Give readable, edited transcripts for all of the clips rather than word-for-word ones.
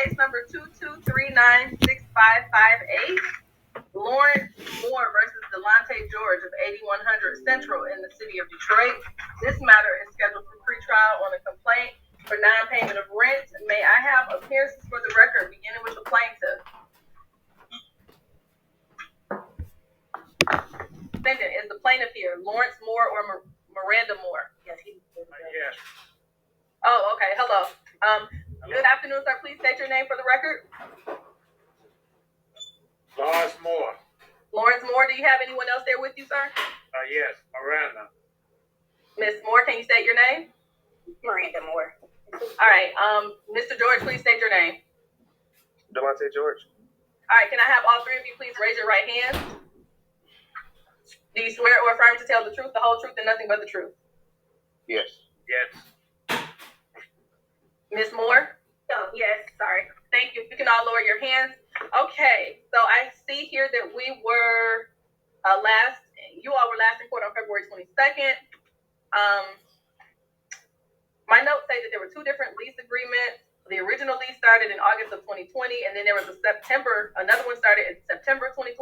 case number 2239658. Lawrence Moore versus Delonte George of 8100 Central in the city of Detroit. This matter is scheduled for pretrial on a complaint for non-payment of rent. May I have appearances for the record, beginning with the plaintiff? Defendant, is the plaintiff here Lawrence Moore or Miranda Moore? Yes, Yes. Oh, okay. Hello. Good afternoon, sir. Please state your name for the record. Lawrence Moore. Lawrence Moore. Do you have anyone else there with you, sir? Yes, Miranda. Miss Moore, can you state your name? Miranda Moore. All right. Mr. George, please state your name. Delonte George. All right. Can I have all three of you please raise your right hand? Do you swear or affirm to tell the truth, the whole truth, and nothing but the truth? Yes. Yes. Miss Moore? Oh, yes, sorry. Thank you. You can all lower your hands. Okay. So I see here that we were you all were last in court on February 22nd. My notes say that there were two different lease agreements. The original lease started in August of 2020, and then there was another one started in September 2020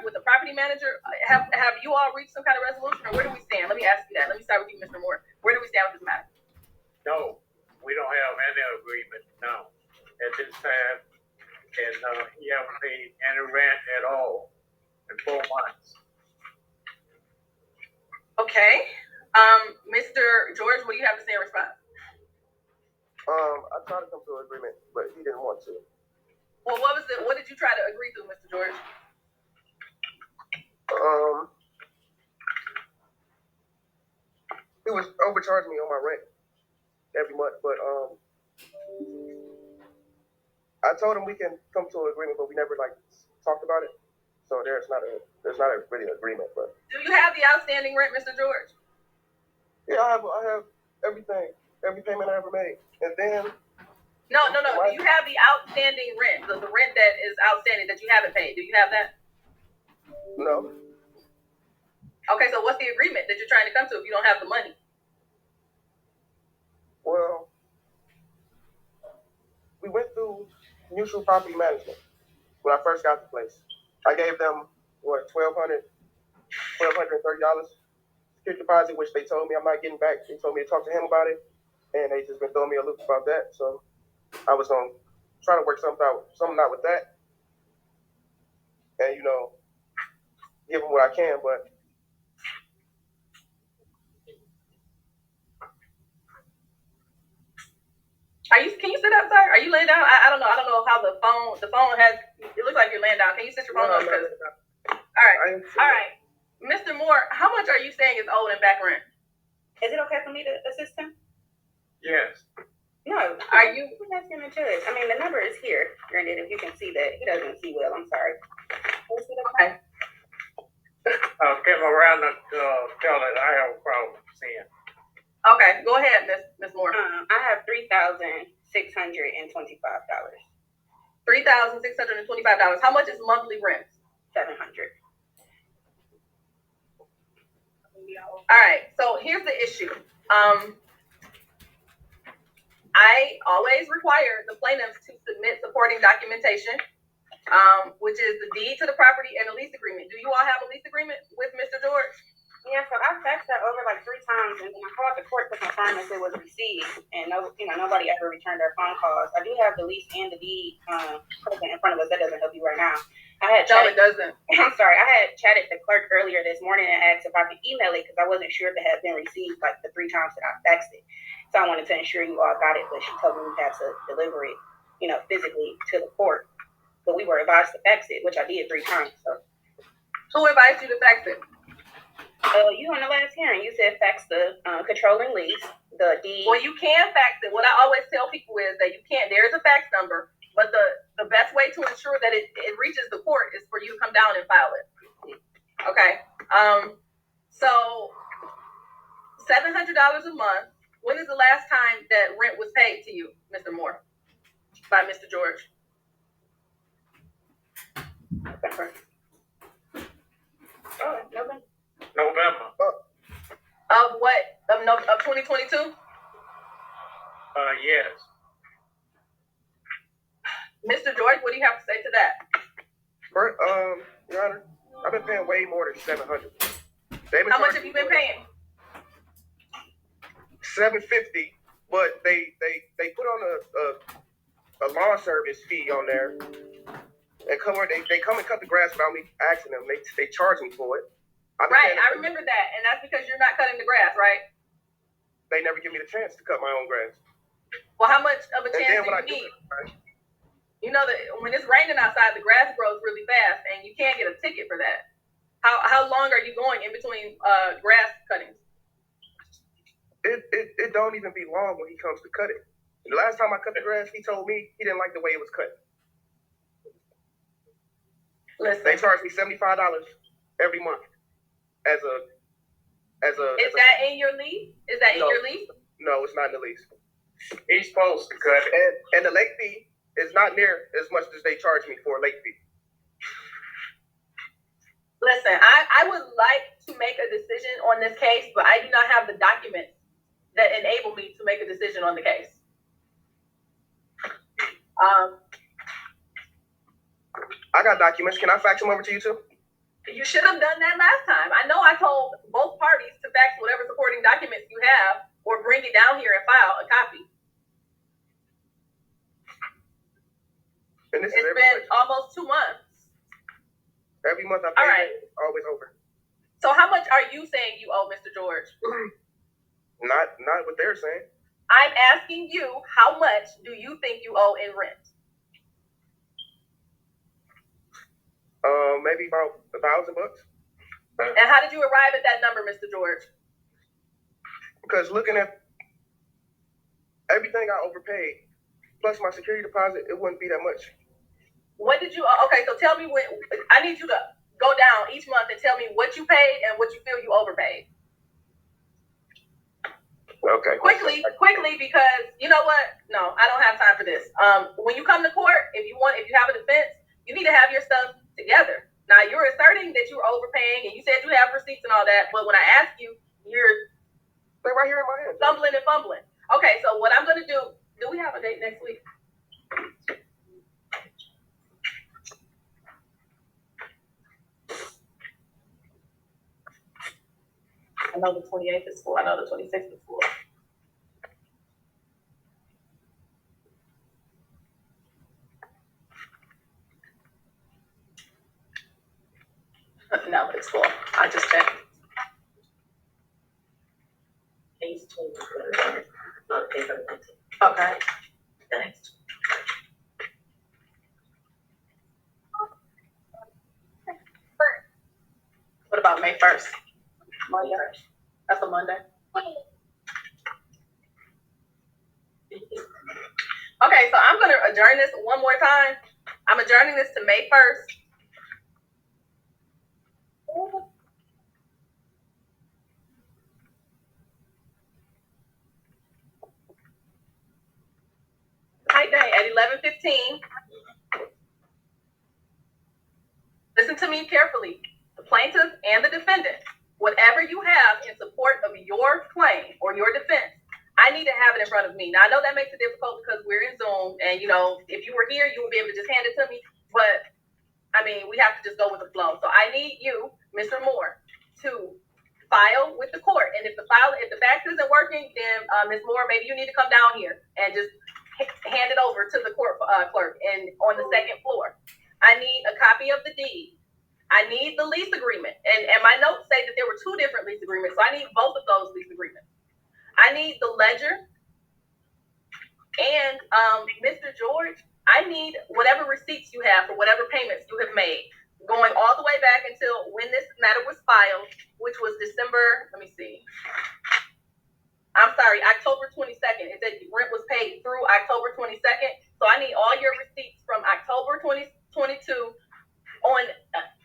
with the property manager. Have you all reached some kind of resolution, or where do we stand? Let me ask you that. Let me start with you, Mr. Moore. Where do we stand with this matter? No, we don't have any agreement now at this time, and he haven't paid any rent at all in 4 months. Okay. Mr. George, what do you have to say in response? I tried to come to an agreement, but he didn't want to. Well, what did you try to agree to, Mr. George? He was overcharging me on my rent every month, but I told him we can come to an agreement, but we never talked about it. So there's not a really agreement. But do you have the outstanding rent, Mr. George? Yeah, I have everything, every payment I ever made, and then. No. Do you have the outstanding rent, the rent that is outstanding that you haven't paid? Do you have that? No. Okay, so what's the agreement that you're trying to come to if you don't have the money? Well, we went through mutual property management when I first got the place. I gave them $1,230 security deposit, which they told me I'm not getting back. They told me to talk to him about it, and they just been throwing me a loop about that. So I was gonna try to work something out with that, and give them what I can, but. Can you sit up, sir? Are you laying down? I don't know. I don't know how the phone has. It looks like you're laying down. Can you sit your phone up? All right. Mr. Moore, how much are you saying is owed in back rent? Is it okay for me to assist him? Yes. No. Are you? Asking the judge. I mean, the number is here, granted. If you can see that, he doesn't see well. I'm sorry. Is it okay? Give Miranda tell that I have a problem seeing. Okay, go ahead, Miss Moore. I have $3,625. $3,625. How much is monthly rent? $700. All right. So here's the issue. I always require the plaintiffs to submit supporting documentation, which is the deed to the property and the lease agreement. Do you all have a lease agreement with Mr. George? Yeah, so I faxed that over 3 times, and then I called the court to confirm if it was received, and nobody ever returned their phone calls. I do have the lease and the deed present in front of us. That doesn't help you right now. No, it doesn't. I'm sorry. I had chatted the clerk earlier this morning and asked if I could email it because I wasn't sure if it had been received the 3 times that I faxed it. So I wanted to ensure you all got it, but she told me we had to deliver it, physically to the court. But we were advised to fax it, which I did 3 times. So. Who advised you to fax it? You on the last hearing, you said fax the controlling lease, the deed. Well, you can fax it. What I always tell people is that you can't. There is a fax number, but the best way to ensure that it reaches the court is for you to come down and file it. Okay. So $700 a month. When is the last time that rent was paid to you, Mr. Moore, by Mr. George? November. November. Of what? Of 2022? Yes. Mr. George, what do you have to say to that? But, Your Honor, I've been paying way more than $700. How much have you been paying? $750, but they put on a lawn service fee on there. They come and cut the grass without me asking them. They charge me for it. Right, I remember that, and that's because you're not cutting the grass, right? They never give me the chance to cut my own grass. Well, how much of a And chance then do when you I do need? it, right, You know that when it's raining outside, the grass grows really fast, and you can't get a ticket for that. How long are you going in between grass cuttings? it don't even be long when he comes to cut it. The last time I cut the grass, he told me he didn't like the way it was cut. Listen, They charge me $75 every month as a. is that in your lease? Is that in No. your lease? No, it's not in the lease. He's supposed to cut it. And the late fee is not near as much as they charge me for a late fee. Listen, I would like to make a decision on this case, but I do not have the documents that enable me to make a decision on the case. I got documents. Can I fax them over to you too? You should have done that last time. I know I told both parties to fax whatever supporting documents you have or bring it down here and file a copy. And this It's is every been month. almost 2 months. Every month I pay. All right. It's always over. So how much are you saying you owe, Mr. George? Not what they're saying. I'm asking you, how much do you think you owe in rent? Maybe about $1,000. And how did you arrive at that number, Mr. George? Because looking at everything I overpaid, plus my security deposit, it wouldn't be that much. What did you, okay, so tell me I need you to go down each month and tell me what you paid and what you feel you overpaid. Okay. Quickly, because you know what? No, I don't have time for this. When you come to court, if you have a defense, you need to have your stuff together. Now you're asserting that you're overpaying and you said you have receipts and all that, but when I ask you, They're right here in my hand. stumbling and fumbling. Okay, so what I'm gonna do we have a date next week? I know the 28th is full. I know the 26th is full. No, it's full. I just checked. Okay. Thanks. What about May 1st? Monday. That's a Monday. Okay, so I'm going to adjourn this one more time. I'm adjourning this to May 1st. Night day at 11:15. Listen to me carefully. The plaintiff and the defendant, whatever you have in support of your claim or your defense, I need to have it in front of me. Now, I know that makes it difficult because we're in Zoom, and, if you were here, you would be able to just hand it to me. But, we have to just go with the flow. So I need you, Mr. Moore, to file with the court. And if the fax isn't working, then, Ms. Moore, maybe you need to come down here and just hand it over to the court clerk and on the second floor. I need a copy of the deed. I need the lease agreement. And my notes say that there were 2 different lease agreements. So I need both of those lease agreements. I need the ledger. And Mr. George, I need whatever receipts you have for whatever payments you have made, going all the way back until when this matter was filed, which was December, October 22nd. It said rent was paid through October 22nd. So I need all your receipts from October 2022 on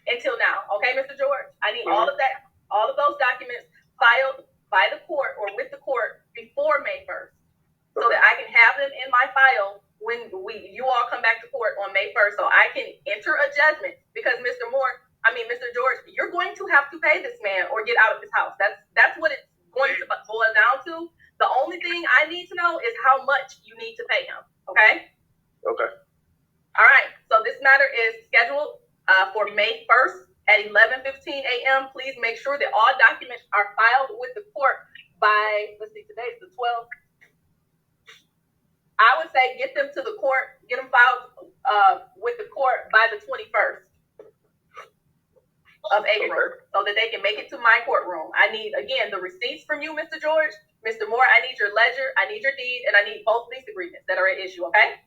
until now. Okay, Mr. George? I need all of that, all of those documents filed by the court or with the court before May 1st so that I can have them in my file when you all come back to court on May 1st so I can enter a judgment because Mr. George, you're going to have to pay this man or get out of his house. That's what it's going to boil down to. The only thing I need to know is how much you need to pay him. Okay? Okay. So this matter is scheduled for May 1st at 11:15 a.m. Please make sure that all documents are filed with the court by, let's see, today's the 12th. I would say get them to the court, get them filed with the court by the 21st of April, so that they can make it to my courtroom. I need, again, the receipts from you, Mr. George. Mr. Moore, I need your ledger, I need your deed, and I need both lease agreements that are at issue, okay?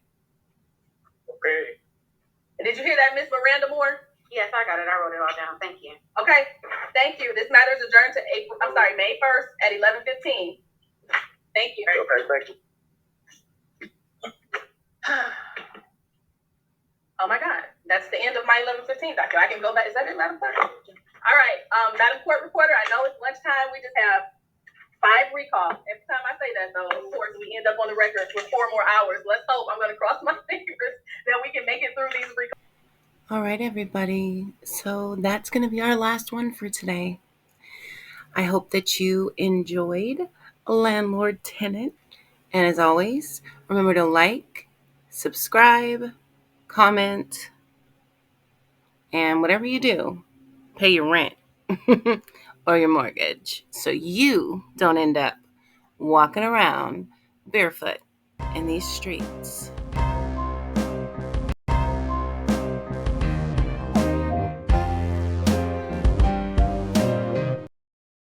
Okay. And did you hear that, Ms. Miranda Moore? Yes, I got it. I wrote it all down. Thank you. Okay, thank you. This matter is adjourned to May 1st at 11:15. Thank you. Okay, thank you. Oh my God, that's the end of my 11:15 document. I can go back. Is that it, Madam Clerk? All right, Madam Court Reporter, I know it's lunchtime. We just have 5 recalls. Every time I say that, though, of course, we end up on the record with 4 more hours. Let's hope. I'm going to cross my fingers that we can make it through these recalls. All right, everybody. So that's going to be our last one for today. I hope that you enjoyed Landlord Tenant. And as always, remember to like, subscribe, comment, and whatever you do, pay your rent or your mortgage so you don't end up walking around barefoot in these streets.